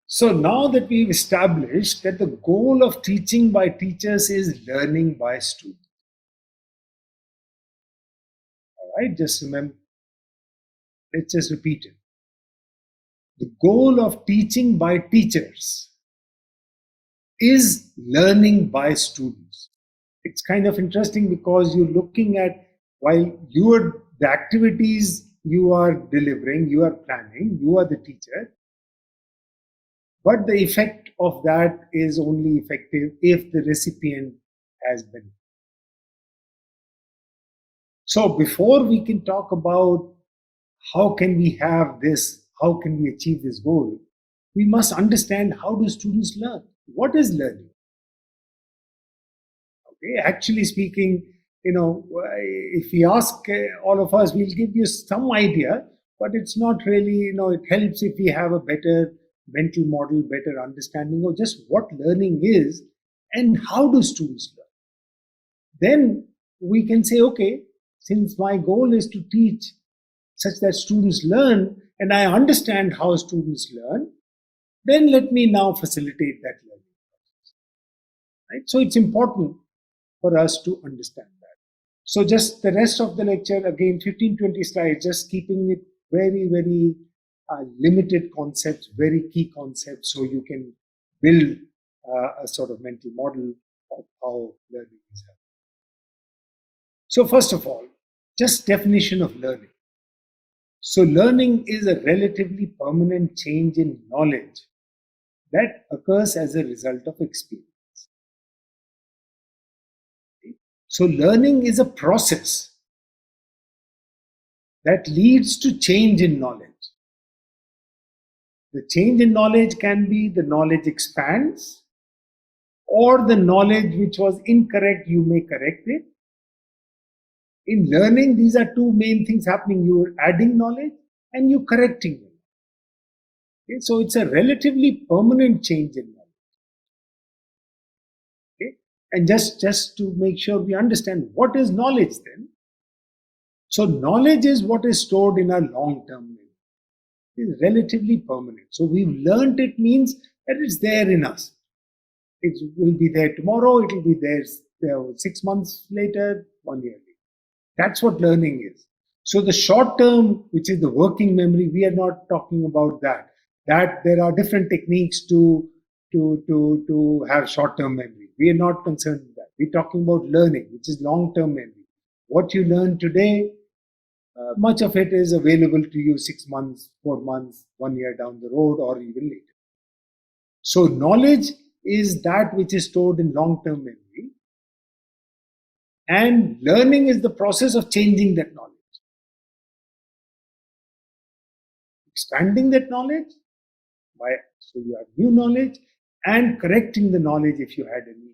So now that we've established that the goal of teaching by teachers is learning by students, all right, just remember, let's just repeat it. The goal of teaching by teachers is learning by students. It's kind of interesting because you're looking at, while the activities you are delivering, you are planning, you are the teacher, but the effect of that is only effective if the recipient has been. So before we can talk about how can we have this, how can we achieve this goal, we must understand how do students learn? What is learning? Okay, actually speaking, if we ask all of us, we'll give you some idea, but it's not really, it helps if we have a better mental model, better understanding of just what learning is and how do students learn. Then we can say, okay, since my goal is to teach such that students learn and I understand how students learn, then let me now facilitate that learning. Right? So it's important for us to understand that. So just the rest of the lecture, again, 15-20 slides, just keeping it very, very limited concepts, very key concepts, so you can build a sort of mental model of how learning is happening. So first of all, just definition of learning. So learning is a relatively permanent change in knowledge that occurs as a result of experience. So learning is a process that leads to change in knowledge. The change in knowledge can be the knowledge expands, or the knowledge which was incorrect, you may correct it. In learning, these are two main things happening. You are adding knowledge and you correcting it. Okay? So it's a relatively permanent change in knowledge. Okay? And just to make sure we understand what is knowledge then. So knowledge is what is stored in our long-term memory. It is relatively permanent. So we've learned it means that it's there in us. It will be there tomorrow, it will be there 6 months later, 1 year later. That's what learning is. So the short term, which is the working memory, we are not talking about that. That there are different techniques to have short term memory. We are not concerned with that. We're talking about learning, which is long term memory. What you learn today, much of it is available to you 6 months, 4 months, 1 year down the road, or even later. So knowledge is that which is stored in long term memory, and learning is the process of changing that knowledge, expanding that knowledge so you have new knowledge, and correcting the knowledge if you had any.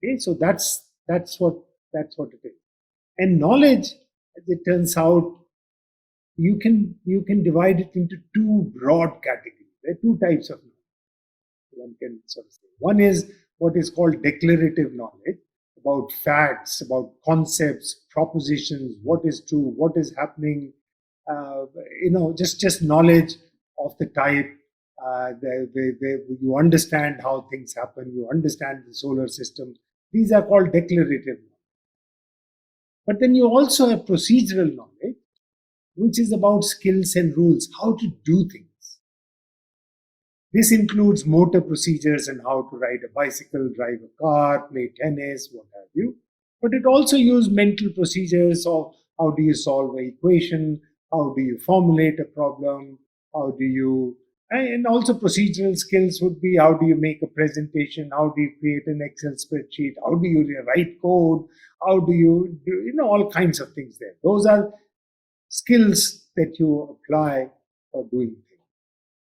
Okay, so that's what it is. And knowledge, as it turns out, you can divide it into two broad categories. There are two types of knowledge. One can sort of say. One is what is called declarative knowledge, about facts, about concepts, propositions, what is true, what is happening, just knowledge of the type. You understand how things happen, you understand the solar system. These are called declarative knowledge. But then you also have procedural knowledge, which is about skills and rules, how to do things. This includes motor procedures and how to ride a bicycle, drive a car, play tennis, what have you. But it also uses mental procedures of how do you solve an equation, how do you formulate a problem, how do you, and also procedural skills would be how do you make a presentation, how do you create an Excel spreadsheet, how do you write code, how do you do, all kinds of things there. Those are skills that you apply for doing things.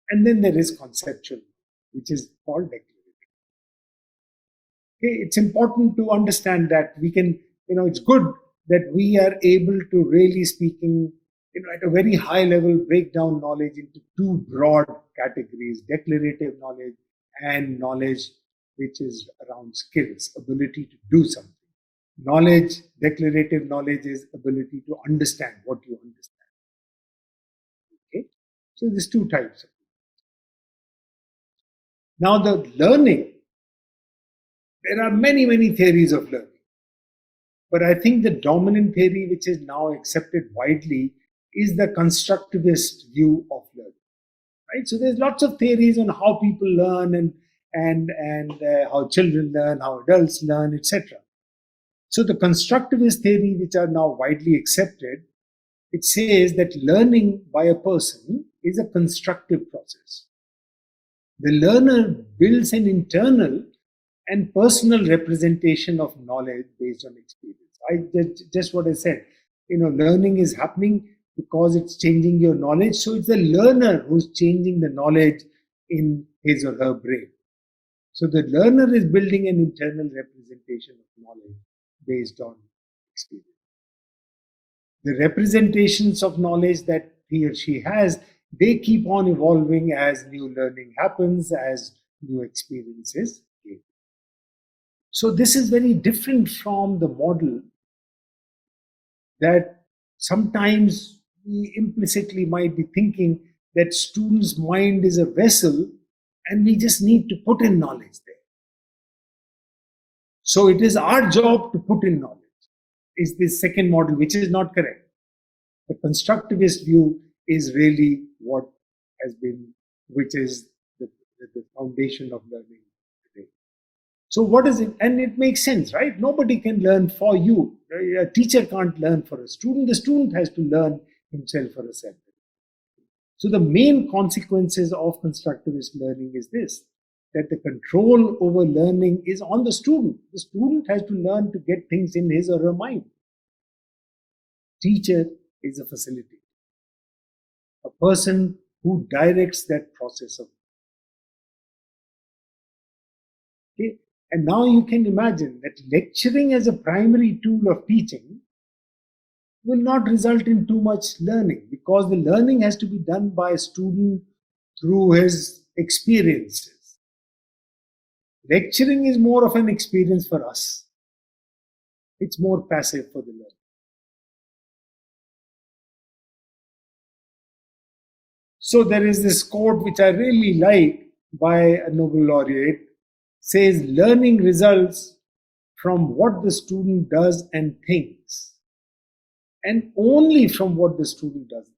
And then there is conceptual, which is called declarative. Okay, it's important to understand that we can, it's good that we are able to really speaking, at a very high level, break down knowledge into two broad categories: declarative knowledge and knowledge which is around skills, ability to do something. Knowledge, declarative knowledge is ability to understand what you understand. Okay, so there's two types of. Now, the learning, there are many, many theories of learning. But I think the dominant theory, which is now accepted widely, is the constructivist view of learning. Right? So there's lots of theories on how people learn and how children learn, how adults learn, etc. So the constructivist theory, which are now widely accepted, it says that learning by a person is a constructive process. The learner builds an internal and personal representation of knowledge based on experience. Just what I said. Learning is happening because it's changing your knowledge. So it's the learner who's changing the knowledge in his or her brain. So the learner is building an internal representation of knowledge based on experience. The representations of knowledge that he or she has, they keep on evolving as new learning happens, as new experiences gain. So this is very different from the model that sometimes we implicitly might be thinking that students' mind is a vessel and we just need to put in knowledge there. So it is our job to put in knowledge, is this second model, which is not correct. The constructivist view is really what has been, which is the foundation of learning today. So what is it? And it makes sense, right? Nobody can learn for you. A teacher can't learn for a student. The student has to learn himself or herself. So the main consequences of constructivist learning is this, that the control over learning is on the student. The student has to learn to get things in his or her mind. Teacher is a facilitator, a person who directs that process of. Okay? And now you can imagine that lecturing as a primary tool of teaching will not result in too much learning, because the learning has to be done by a student through his experiences. Lecturing is more of an experience for us. It's more passive for the learner. So there is this quote which I really like by a Nobel laureate, says learning results from what the student does and thinks, and only from what the student does.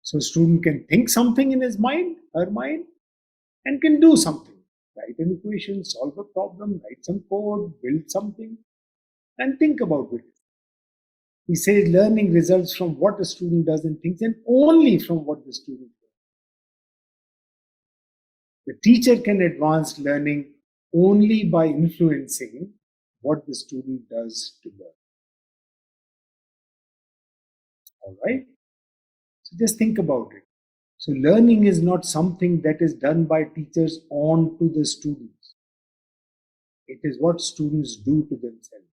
So student can think something in his mind, her mind, and can do something. Write an equation, solve a problem, write some code, build something, and think about it. He says learning results from what a student does and thinks, and only from what the student does. The teacher can advance learning only by influencing what the student does to learn. All right? So just think about it. So learning is not something that is done by teachers on to the students. It is what students do to themselves,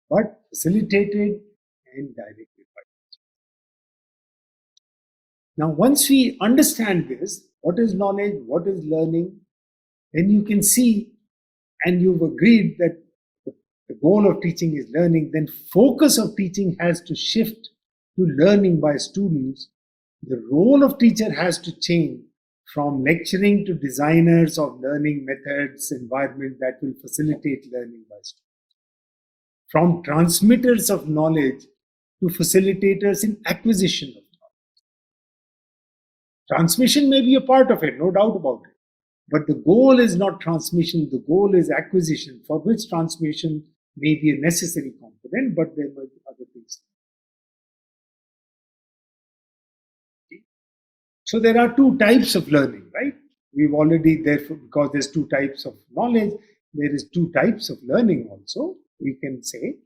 but facilitated and directed by teachers. Now, once we understand this, what is knowledge, what is learning, then you can see, and you've agreed that the goal of teaching is learning, then focus of teaching has to shift to learning by students. The role of teacher has to change from lecturing to designers of learning methods, environment that will facilitate learning by students. From transmitters of knowledge to facilitators in acquisition of knowledge. Transmission may be a part of it, no doubt about it. But the goal is not transmission, the goal is acquisition, for which transmission may be a necessary component, but there might be other things. So there are two types of learning, right? We've already, therefore, because there's two types of knowledge, there is two types of learning also, we can say.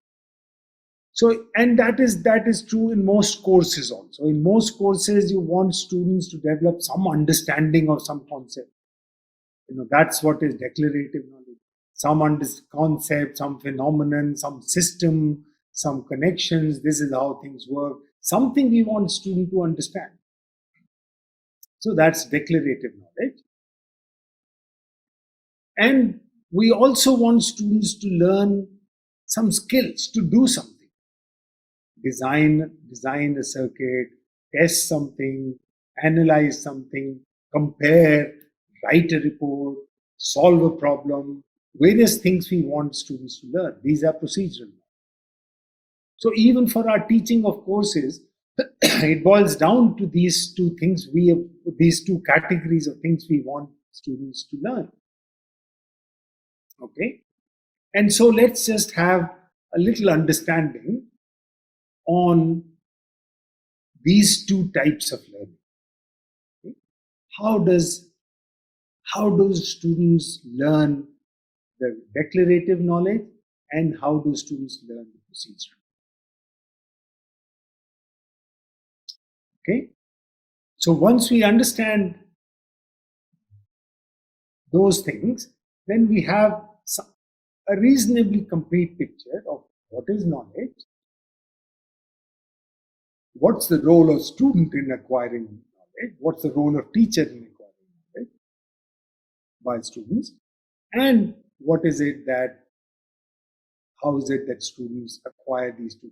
So, and that is true in most courses also. In most courses, you want students to develop some understanding of some concept. That's what is declarative knowledge. Some concept, some phenomenon, some system, some connections. This is how things work. Something we want student to understand. So that's declarative knowledge. And we also want students to learn some skills to do something. Design a circuit, test something, analyze something, compare, write a report, solve a problem, various things we want students to learn. These are procedural. So even for our teaching of courses, it boils down to these two things these two categories of things we want students to learn. Okay? And so let's just have a little understanding on these two types of learning. Okay? How do students learn the declarative knowledge, and how do students learn the procedural? Okay? So once we understand those things, then we have a reasonably complete picture of what is knowledge, what's the role of student in acquiring knowledge, what's the role of teacher in acquiring knowledge by students, and how is it that students acquire these two